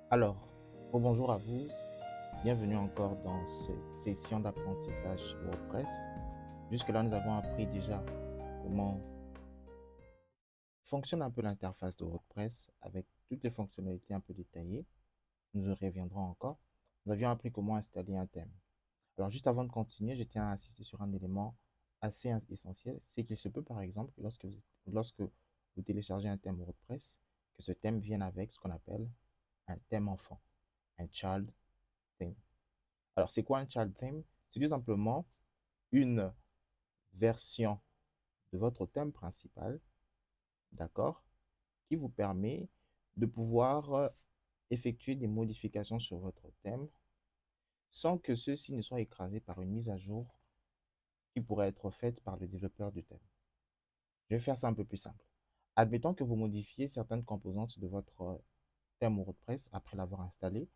Alors, bonjour à vous, bienvenue encore dans cette session d'apprentissage WordPress. Jusque-là, nous avons appris déjà comment fonctionne un peu l'interface de WordPress avec toutes les fonctionnalités un peu détaillées. Nous y reviendrons encore. Nous avions appris comment installer un thème. Alors, juste avant de continuer, je tiens à insister sur un élément assez essentiel. C'est qu'il se peut, par exemple, que lorsque vous téléchargez un thème WordPress, que ce thème vienne avec ce qu'on appelle un thème enfant, un child theme. Alors, c'est quoi un child theme? C'est tout simplement une version de votre thème principal, d'accord, qui vous permet de pouvoir effectuer des modifications sur votre thème sans que ceux-ci ne soient écrasés par une mise à jour qui pourrait être faite par le développeur du thème. Je vais faire ça un peu plus simple. Admettons que vous modifiez certaines composantes de votre thème WordPress après l'avoir installé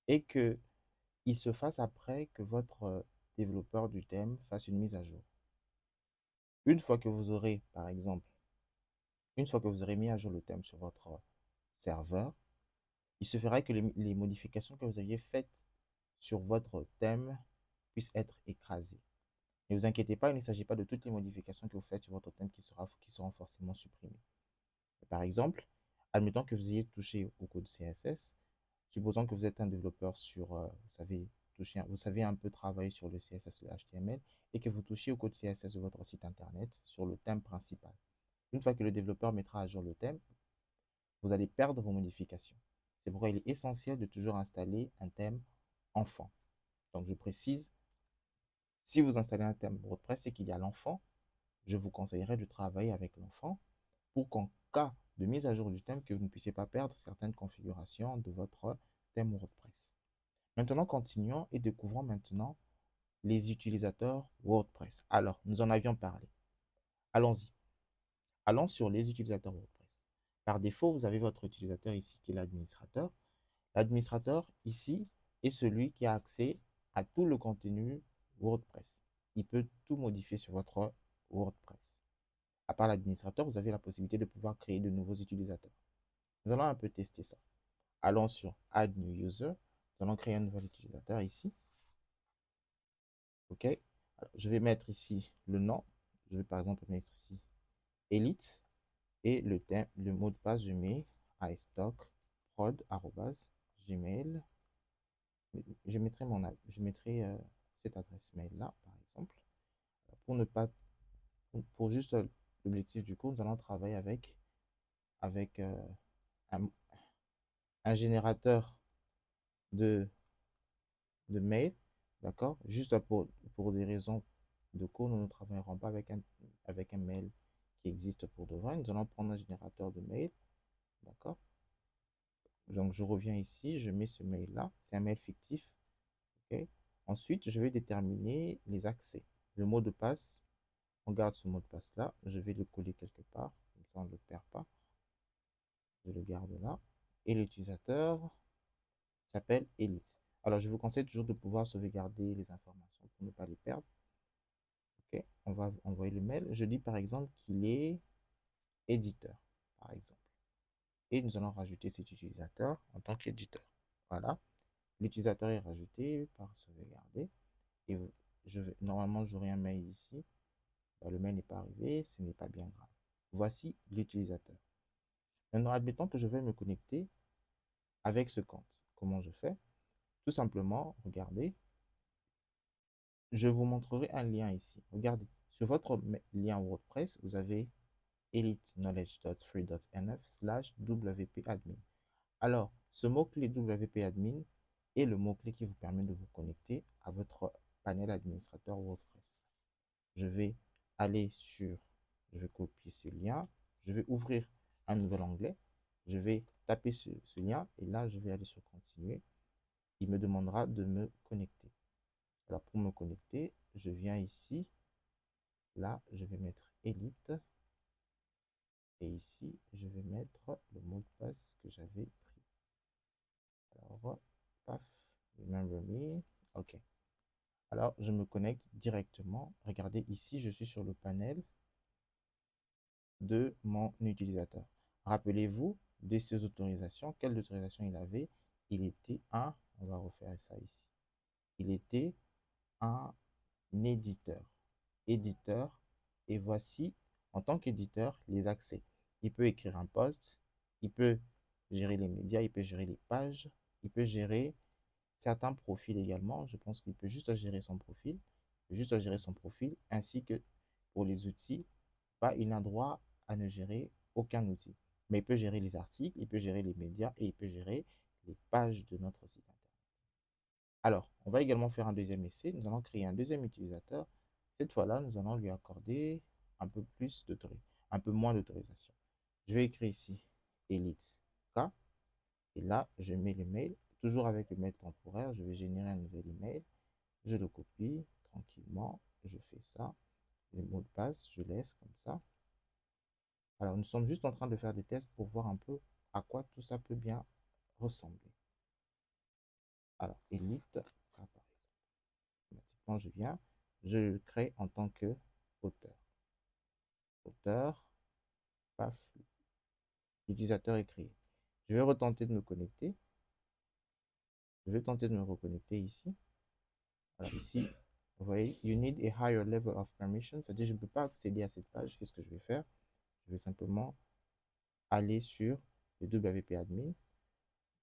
et que il se fasse après que votre développeur du thème fasse une mise à jour. Une fois que vous aurez, par exemple, une fois que vous aurez mis à jour le thème sur votre serveur, il se fera que les modifications que vous aviez faites sur votre thème puissent être écrasées. Ne vous inquiétez pas, il ne s'agit pas de toutes les modifications que vous faites sur votre thème qui seront forcément supprimées. Par exemple, admettons que vous ayez touché au code CSS, supposons que vous êtes un développeur sur, vous savez un peu travailler sur le CSS et le HTML, et que vous touchez au code CSS de votre site internet sur le thème principal. Une fois que le développeur mettra à jour le thème, vous allez perdre vos modifications. C'est pourquoi il est essentiel de toujours installer un thème enfant. Donc, je précise, si vous installez un thème WordPress et qu'il y a l'enfant, je vous conseillerais de travailler avec l'enfant pour qu'en cas de mise à jour du thème, que vous ne puissiez pas perdre certaines configurations de votre thème WordPress. Maintenant, continuons et découvrons maintenant les utilisateurs WordPress. Alors, nous en avions parlé. Allons-y. Allons sur les utilisateurs WordPress. Par défaut, vous avez votre utilisateur ici qui est l'administrateur. L'administrateur ici est celui qui a accès à tout le contenu WordPress. Il peut tout modifier sur votre WordPress. À part l'administrateur, vous avez la possibilité de pouvoir créer de nouveaux utilisateurs. Nous allons un peu tester ça. Allons sur Add New User. Nous allons créer un nouvel utilisateur ici. OK. Alors, je vais mettre ici le nom. Je vais par exemple mettre ici Elite. Et le mot de passe, je mets istockprod@gmail. Je mettrai cette adresse mail-là, par exemple. Pour ne pas, pour juste l'objectif du cours, nous allons travailler avec un, un générateur de, de mail, d'accord? Juste pour des raisons de cours, nous ne travaillerons pas avec un mail qui existe pour de vrai. Nous allons prendre un générateur de mail, d'accord? Donc, je reviens ici, je mets ce mail-là. C'est un mail fictif. OK. Ensuite, je vais déterminer les accès. Le mot de passe, on garde ce mot de passe-là. Je vais le coller quelque part. Comme ça, on ne le perd pas. Je le garde là. Et l'utilisateur s'appelle Elite. Alors, je vous conseille toujours de pouvoir sauvegarder les informations pour ne pas les perdre. OK. On va envoyer le mail. Je dis par exemple qu'il est éditeur, par exemple. Et nous allons rajouter cet utilisateur en tant qu'éditeur. Voilà. L'utilisateur est rajouté par sauvegarder. Et normalement, j'aurai un mail ici. Le mail n'est pas arrivé, ce n'est pas bien grave. Voici l'utilisateur. Maintenant, admettons que je vais me connecter avec ce compte. Comment je fais? Tout simplement, regardez, je vous montrerai un lien ici. Regardez, sur votre lien WordPress, vous avez elite-knowledge.free.nf/wp-admin. Alors, ce mot-clé wp-admin est le mot-clé qui vous permet de vous connecter à votre panel administrateur WordPress. Je vais je vais copier ce lien, je vais ouvrir un nouvel onglet, je vais taper ce lien et là, je vais aller sur continuer. Il me demandera de me connecter. Alors, pour me connecter, je viens ici, là, je vais mettre Elite et ici, je vais mettre le mot de passe que j'avais pris. Alors, paf, remember me, OK. Alors, je me connecte directement. Regardez ici, je suis sur le panel de mon utilisateur. Rappelez-vous, de ses autorisations. Quelle autorisation il avait? Il était un, on va refaire ça ici. Il était un éditeur. Éditeur. Et voici, en tant qu'éditeur, les accès. Il peut écrire un post, il peut gérer les médias, il peut gérer les pages, il peut gérer certains profils également. Je pense qu'il peut juste gérer son profil, ainsi que pour les outils, pas il n'a droit à ne gérer aucun outil. Mais il peut gérer les articles, il peut gérer les médias et il peut gérer les pages de notre site internet. Alors, on va également faire un deuxième essai. Nous allons créer un deuxième utilisateur. Cette fois-là, nous allons lui accorder un peu plus d'autorisation, un peu moins d'autorisation. Je vais écrire ici Elite K. Et là, je mets le mail, toujours avec le mail temporaire. Je vais générer un nouvel email. Je le copie tranquillement. Je fais ça. Le mot de passe, je laisse comme ça. Alors, nous sommes juste en train de faire des tests pour voir un peu à quoi tout ça peut bien ressembler. Alors, Elite, par exemple. Automatiquement, je le crée en tant que auteur. Auteur, paf, l'utilisateur est créé. Je vais retenter de me connecter. Je vais tenter de me reconnecter ici. Alors ici, vous voyez, you need a higher level of permission. C'est-à-dire, je ne peux pas accéder à cette page. Qu'est-ce que je vais faire? Je vais simplement aller sur le WP admin.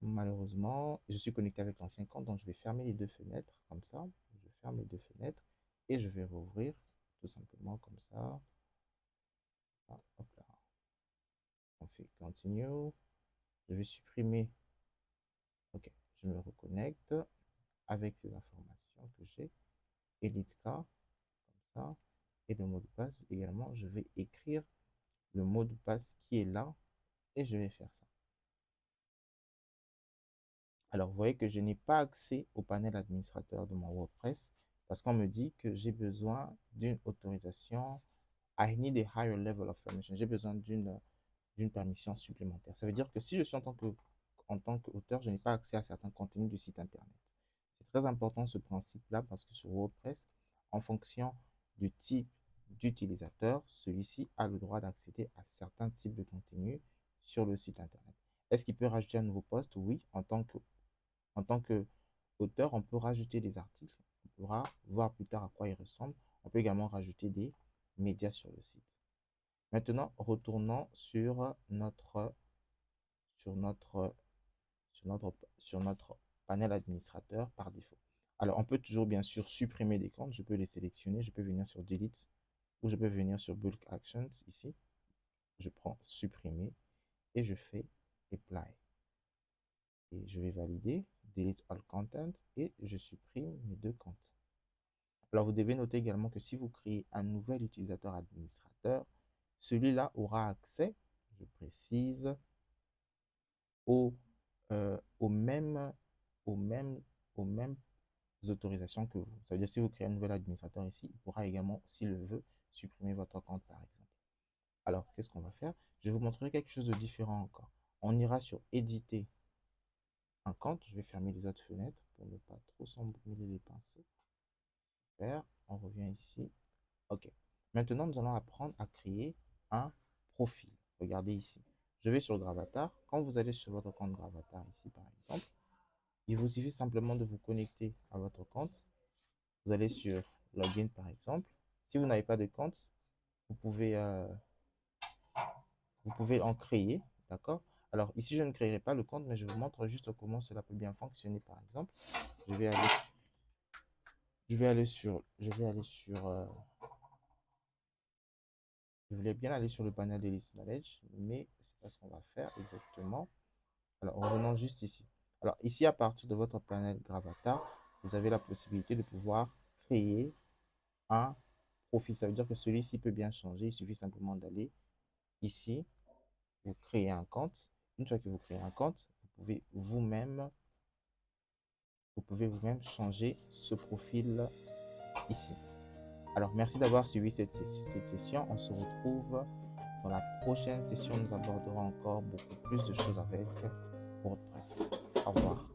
Malheureusement, je suis connecté avec l'ancien compte, donc je vais fermer les deux fenêtres comme ça. Je ferme les deux fenêtres et je vais rouvrir tout simplement comme ça. Ah, hop là. On fait continue. Je vais supprimer. Ok, je me reconnecte avec ces informations que j'ai. Edit K, comme ça. Et le mot de passe également. Je vais écrire le mot de passe qui est là et je vais faire ça. Alors, vous voyez que je n'ai pas accès au panel administrateur de mon WordPress parce qu'on me dit que j'ai besoin d'une autorisation. I need a higher level of permission. J'ai besoin d'une permission supplémentaire. Ça veut dire que si je suis en tant qu'auteur, je n'ai pas accès à certains contenus du site internet. C'est très important ce principe-là parce que sur WordPress, en fonction du type d'utilisateur, celui-ci a le droit d'accéder à certains types de contenus sur le site internet. Est-ce qu'il peut rajouter un nouveau post? Oui, en tant qu'auteur, on peut rajouter des articles. On pourra voir plus tard à quoi ils ressemblent. On peut également rajouter des médias sur le site. Maintenant, retournons sur notre, sur notre panel administrateur par défaut. Alors, on peut toujours bien sûr supprimer des comptes. Je peux les sélectionner. Je peux venir sur Delete ou je peux venir sur Bulk Actions ici. Je prends supprimer et je fais Apply. Et je vais valider Delete All Content et je supprime mes deux comptes. Alors, vous devez noter également que si vous créez un nouvel utilisateur administrateur, celui-là aura accès, je précise, aux, aux mêmes, aux mêmes, aux mêmes autorisations que vous. Ça veut dire si vous créez un nouvel administrateur ici, il pourra également, s'il le veut, supprimer votre compte par exemple. Alors, qu'est-ce qu'on va faire? Je vais vous montrer quelque chose de différent encore. On ira sur éditer un compte. Je vais fermer les autres fenêtres pour ne pas trop s'embrouiller les pinceaux. Super. On revient ici. OK. Maintenant, nous allons apprendre à créer un profil. Regardez ici. Je vais sur Gravatar. Quand vous allez sur votre compte Gravatar ici, par exemple, il vous suffit simplement de vous connecter à votre compte. Vous allez sur Login, par exemple. Si vous n'avez pas de compte, vous pouvez en créer. D'accord? Alors, ici, je ne créerai pas le compte, mais je vous montre juste comment cela peut bien fonctionner, par exemple. Je vais aller je voulais bien aller sur le panel de list manage, mais c'est pas ce qu'on va faire exactement. Alors, revenons juste ici. Alors, ici, à partir de votre panel Gravatar, vous avez la possibilité de pouvoir créer un profil. Ça veut dire que celui-ci peut bien changer. Il suffit simplement d'aller ici, vous créez un compte. Une fois que vous créez un compte, vous pouvez vous-même changer ce profil ici. Alors, merci d'avoir suivi cette session. On se retrouve dans la prochaine session. Nous aborderons encore beaucoup plus de choses avec WordPress. Au revoir.